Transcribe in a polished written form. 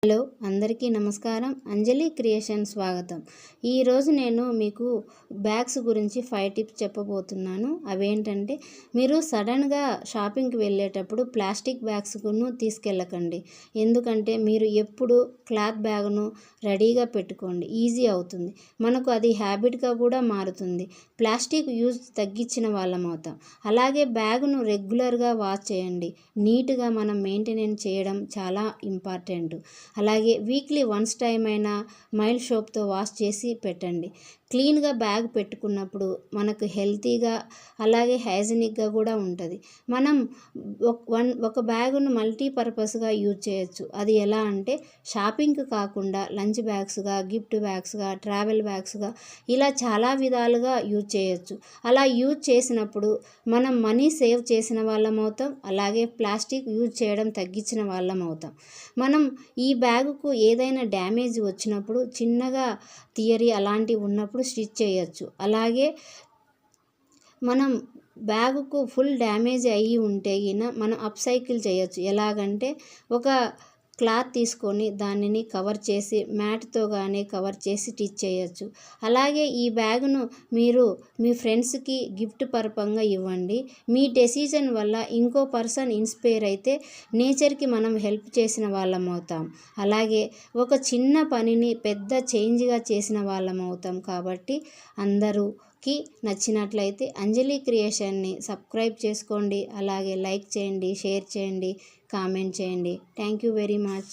Hello అందరికీ నమస్కారం. అంజలి creation స్వాగతం. ఈరోజు నేను మీకు బ్యాగ్స్ గురించి 5 టిప్స్ చెప్పబోతున్నాను. అవేంటంటే, మీరు సడన్గా షాపింగ్కి వెళ్ళేటప్పుడు ప్లాస్టిక్ బ్యాగ్స్ను తీసుకెళ్ళకండి. ఎందుకంటే మీరు ఎప్పుడు క్లాత్ బ్యాగ్ను రెడీగా పెట్టుకోండి, ఈజీ అవుతుంది. మనకు అది హ్యాబిట్గా కూడా మారుతుంది. ప్లాస్టిక్ యూజ్ తగ్గించిన వాళ్ళం అవుతాం. అలాగే బ్యాగ్ను రెగ్యులర్గా వాష్ చేయండి. నీట్గా మనం మెయింటెనెన్స్ చేయడం చాలా ఇంపార్టెంట్. అలాగే వీక్లీ వన్స్ టైం అయినా మైల్డ్ సోప్తో వాష్ చేసి పెట్టండి. క్లీన్గా బ్యాగ్ పెట్టుకున్నప్పుడు మనకు హెల్తీగా అలాగే హైజీనిక్గా కూడా ఉంటుంది. మనం ఒక బ్యాగును మల్టీపర్పస్గా యూజ్ చేయొచ్చు. అది ఎలా అంటే, షాపింగ్కి కాకుండా లంచ్ బ్యాగ్స్గా, గిఫ్ట్ బ్యాగ్స్గా, ట్రావెల్ బ్యాగ్స్గా ఇలా చాలా విధాలుగా యూజ్ చేయొచ్చు. అలా యూజ్ చేసినప్పుడు మనం మనీ సేవ్ చేసిన వాళ్ళం అవుతాం. అలాగే ప్లాస్టిక్ యూజ్ చేయడం తగ్గించిన వాళ్ళం అవుతాం. మనం ఈ బ్యాగుకు ఏదైనా డ్యామేజ్ వచ్చినప్పుడు చిన్నగా థియరీ అలాంటివి ఉన్నప్పుడు స్టిచ్ చేయొచ్చు. అలాగే మనం బ్యాగుకు ఫుల్ డ్యామేజ్ అయ్యి ఉంటే మనం అప్సైకిల్ చేయొచ్చు. ఎలాగంటే, ఒక క్లాత్ తీసుకొని దానిని కవర్ చేసి మ్యాట్తో కానీ కవర్ చేసి స్టిచ్ చేయొచ్చు. అలాగే ఈ బ్యాగును మీరు మీ ఫ్రెండ్స్కి గిఫ్ట్ పర్పంగా ఇవ్వండి. మీ డెసిజన్ వల్ల ఇంకో పర్సన్ ఇన్స్పైర్ అయితే నేచర్కి మనం హెల్ప్ చేసిన వాళ్ళం అవుతాం. అలాగే ఒక చిన్న పనిని పెద్ద చేంజ్గా చేసిన వాళ్ళం అవుతాం. కాబట్టి అందరూకి నచ్చినట్లయితే అంజలి క్రియేషన్ని సబ్స్క్రైబ్ చేసుకోండి. అలాగే లైక్ చేయండి, షేర్ చేయండి, కామెంట్ చేయండి. Thank you very much.